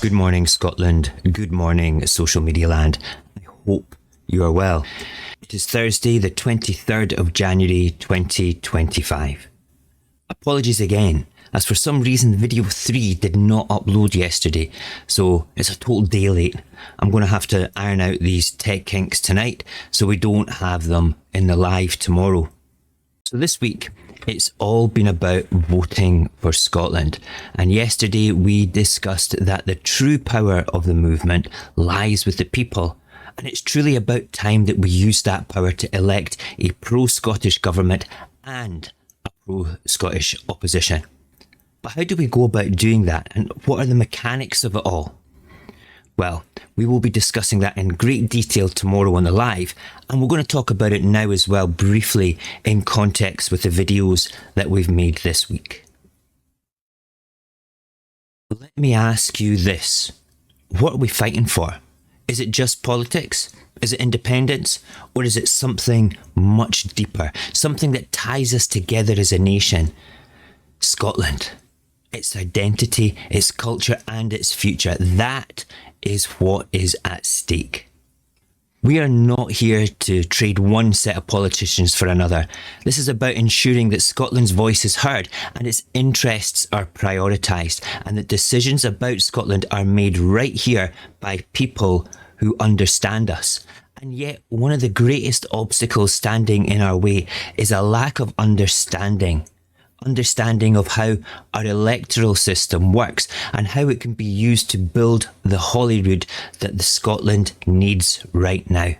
Good morning, Scotland. Good morning, social media land. I hope you are well. It is Thursday, the 23rd of January 2025. Apologies again, as for some reason video 3 did not upload yesterday, so it's a total day late. I'm going to have to iron out these tech kinks tonight so we don't have them in the live tomorrow. So this week, it's all been about voting for Scotland, and yesterday we discussed that the true power of the movement lies with the people, and it's truly about time that we use that power to elect a pro-Scottish government and a pro-Scottish opposition. But how do we go about doing that, and what are the mechanics of it all? Well, we will be discussing that in great detail tomorrow on the live, and we're going to talk about it now as well briefly in context with the videos that we've made this week. Let me ask you this. What are we fighting for? Is it just politics? Is it independence? Or is it something much deeper? Something that ties us together as a nation? Scotland. Its identity, its culture and its future. That is what is at stake. We are not here to trade one set of politicians for another. This is about ensuring that Scotland's voice is heard and its interests are prioritised, and that decisions about Scotland are made right here by people who understand us. And yet, one of the greatest obstacles standing in our way is a lack of understanding of how our electoral system works and how it can be used to build the Holyrood that the Scotland needs right now.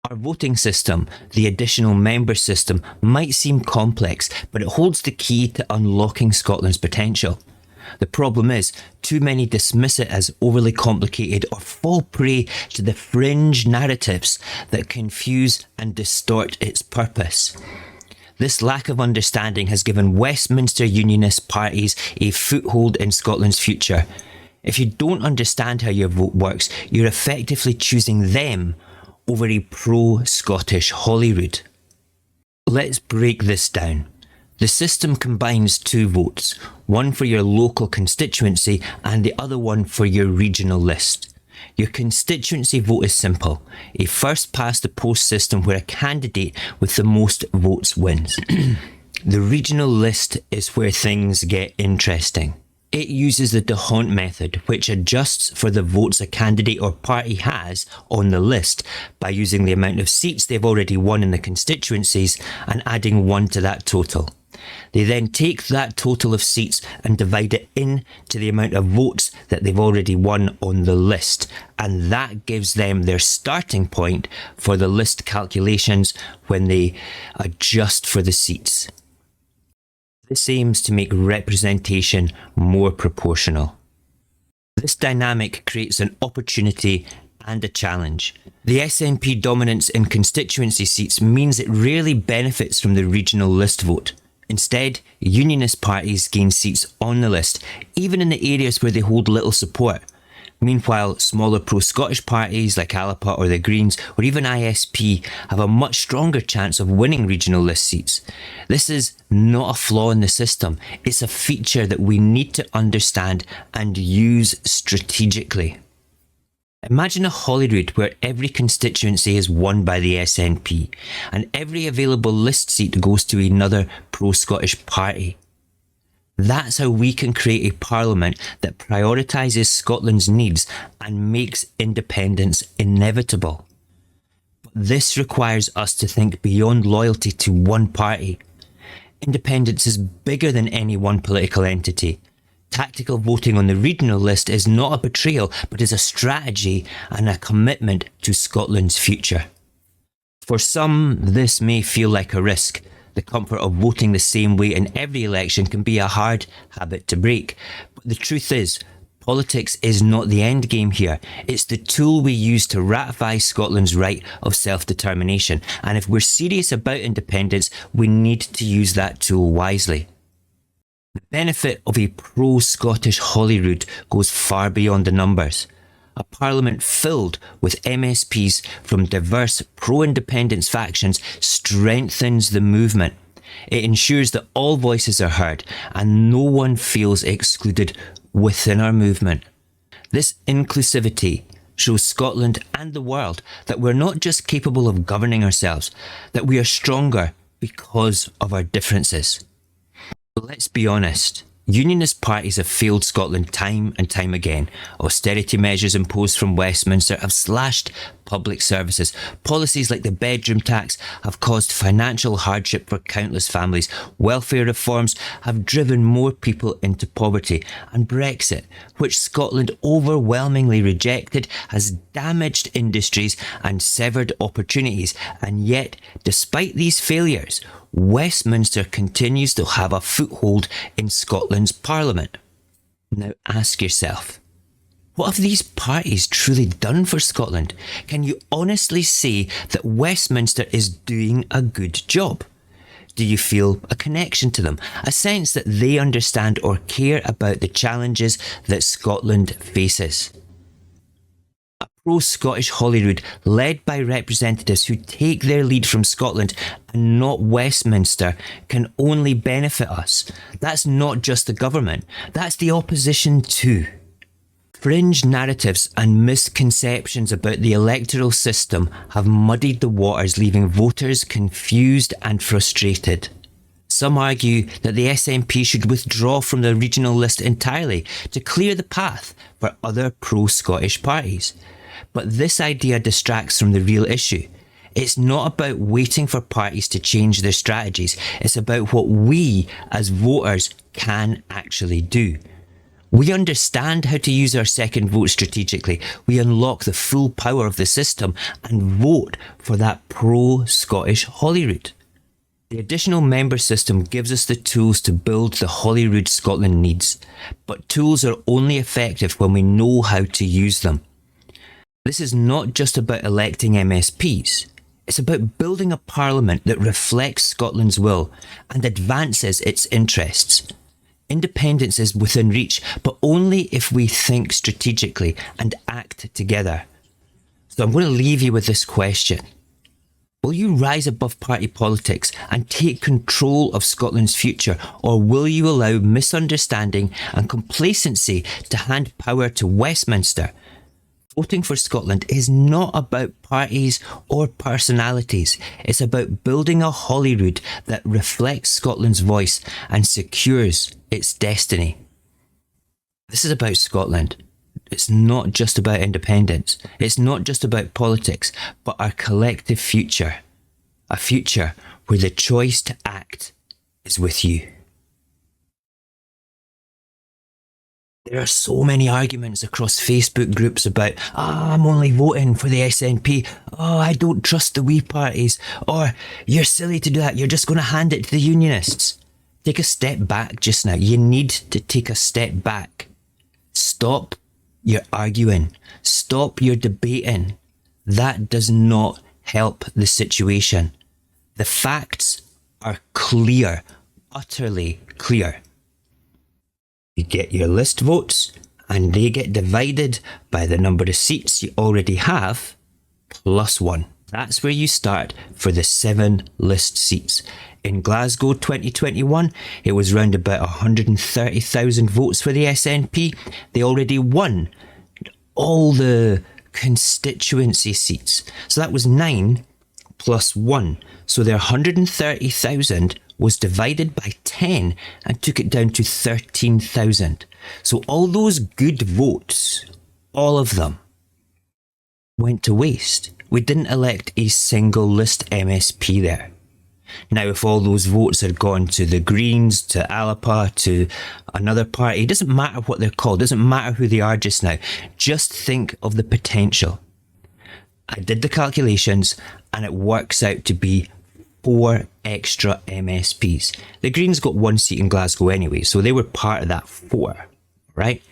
Our voting system, the additional member system, might seem complex, but it holds the key to unlocking Scotland's potential. The problem is, too many dismiss it as overly complicated or fall prey to the fringe narratives that confuse and distort its purpose. This lack of understanding has given Westminster Unionist parties a foothold in Scotland's future. If you don't understand how your vote works, you're effectively choosing them over a pro-Scottish Holyrood. Let's break this down. The system combines two votes, one for your local constituency and the other one for your regional list. Your constituency vote is simple, a first-past-the-post system where a candidate with the most votes wins. The regional list is where things get interesting. It uses the D'Hondt method, which adjusts for the votes a candidate or party has on the list by using the amount of seats they've already won in the constituencies and adding 1 to that total. They then take that total of seats and divide it into the amount of votes that they've already won on the list, and that gives them their starting point for the list calculations when they adjust for the seats. This aims to make representation more proportional. This dynamic creates an opportunity and a challenge. The SNP dominance in constituency seats means it rarely benefits from the regional list vote. Instead, unionist parties gain seats on the list, even in the areas where they hold little support. Meanwhile, smaller pro-Scottish parties like Alapa or the Greens, or even ISP, have a much stronger chance of winning regional list seats. This is not a flaw in the system, it's a feature that we need to understand and use strategically. Imagine a Holyrood where every constituency is won by the SNP, and every available list seat goes to another pro-Scottish party. That's how we can create a parliament that prioritises Scotland's needs and makes independence inevitable. But this requires us to think beyond loyalty to one party. Independence is bigger than any one political entity. Tactical voting on the regional list is not a betrayal, but is a strategy and a commitment to Scotland's future. For some, this may feel like a risk. The comfort of voting the same way in every election can be a hard habit to break. But the truth is, politics is not the end game here. It's the tool we use to ratify Scotland's right of self-determination. And if we're serious about independence, we need to use that tool wisely. The benefit of a pro-Scottish Holyrood goes far beyond the numbers. A parliament filled with MSPs from diverse pro-independence factions strengthens the movement. It ensures that all voices are heard and no one feels excluded within our movement. This inclusivity shows Scotland and the world that we're not just capable of governing ourselves, that we are stronger because of our differences. But let's be honest. Unionist parties have failed Scotland time and time again. Austerity measures imposed from Westminster have slashed public services. Policies like the bedroom tax have caused financial hardship for countless families. Welfare reforms have driven more people into poverty. And Brexit, which Scotland overwhelmingly rejected, has damaged industries and severed opportunities. And yet, despite these failures, Westminster continues to have a foothold in Scotland's Parliament. Now ask yourself, what have these parties truly done for Scotland? Can you honestly say that Westminster is doing a good job? Do you feel a connection to them, a sense that they understand or care about the challenges that Scotland faces? A pro-Scottish Holyrood led by representatives who take their lead from Scotland and not Westminster can only benefit us. That's not just the government, that's the opposition too. Fringe narratives and misconceptions about the electoral system have muddied the waters, leaving voters confused and frustrated. Some argue that the SNP should withdraw from the regional list entirely to clear the path for other pro-Scottish parties. But this idea distracts from the real issue. It's not about waiting for parties to change their strategies. It's about what we, as voters, can actually do. We understand how to use our second vote strategically. We unlock the full power of the system and vote for that pro-Scottish Holyrood. The additional member system gives us the tools to build the Holyrood Scotland needs, but tools are only effective when we know how to use them. This is not just about electing MSPs. It's about building a parliament that reflects Scotland's will and advances its interests. Independence is within reach, but only if we think strategically and act together. So I'm going to leave you with this question. Will you rise above party politics and take control of Scotland's future, or will you allow misunderstanding and complacency to hand power to Westminster? Voting for Scotland is not about parties or personalities. It's about building a Holyrood that reflects Scotland's voice and secures its destiny. This is about Scotland. It's not just about independence. It's not just about politics, but our collective future. A future where the choice to act is with you. There are so many arguments across Facebook groups about, I'm only voting for the SNP. Oh, I don't trust the wee parties. Or, you're silly to do that. You're just going to hand it to the unionists. Take a step back just now. You need to take a step back. Stop your arguing. Stop your debating. That does not help the situation. The facts are clear, utterly clear. You get your list votes and they get divided by the number of seats you already have plus 1. That's where you start for the 7 list seats. In Glasgow 2021, it was round about 130,000 votes for the SNP. They already won all the constituency seats. So that was 9 plus 1. So their 130,000 was divided by 10 and took it down to 13,000. So all those good votes, all of them, went to waste. We didn't elect a single list MSP there. Now, if all those votes had gone to the Greens, to Alapa, to another party, it doesn't matter what they're called, it doesn't matter who they are just now. Just think of the potential. I did the calculations and it works out to be 4 extra MSPs. The Greens got 1 seat in Glasgow anyway, so they were part of that 4, right?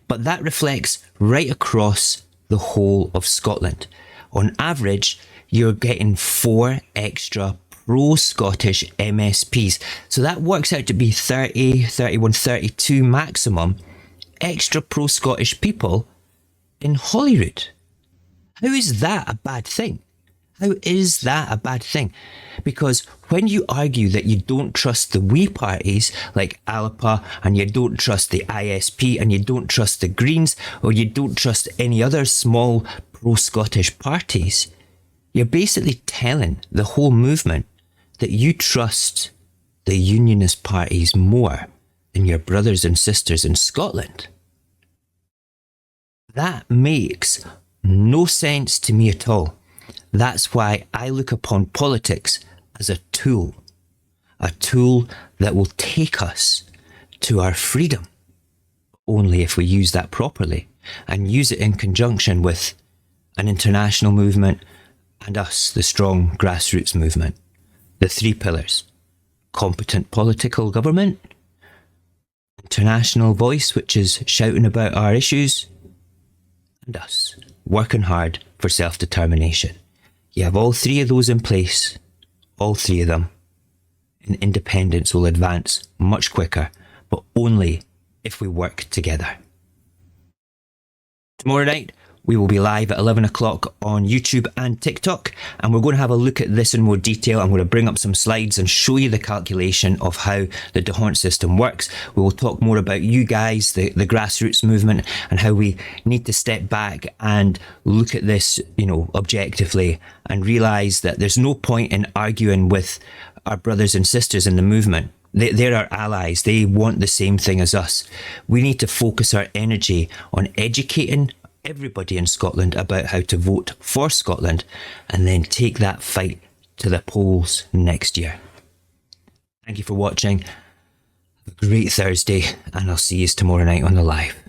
But that reflects right across the whole of Scotland. On average, you're getting 4 extra pro-Scottish MSPs. So that works out to be 30, 31, 32 maximum extra pro-Scottish people in Holyrood. How is that a bad thing? How is that a bad thing? Because when you argue that you don't trust the wee parties like Alapa, and you don't trust the ISP, and you don't trust the Greens, or you don't trust any other small pro-Scottish parties, you're basically telling the whole movement that you trust the unionist parties more than your brothers and sisters in Scotland. That makes no sense to me at all. That's why I look upon politics as a tool that will take us to our freedom, only if we use that properly and use it in conjunction with an international movement and us, the strong grassroots movement. The three pillars: competent political government, international voice, which is shouting about our issues, and us, working hard for self-determination. You have all three of those in place, all three of them, and independence will advance much quicker, but only if we work together. Tomorrow night, we will be live at 11 o'clock on YouTube and TikTok, and we're going to have a look at this in more detail. I'm going to bring up some slides and show you the calculation of how the D'Hondt system works. We will talk more about you guys, the grassroots movement, and how we need to step back and look at this, objectively, and realise that there's no point in arguing with our brothers and sisters in the movement. They're our allies. They want the same thing as us. We need to focus our energy on educating everybody in Scotland about how to vote for Scotland, and then take that fight to the polls next year. Thank you for watching. Have a great Thursday, and I'll see you tomorrow night on the live.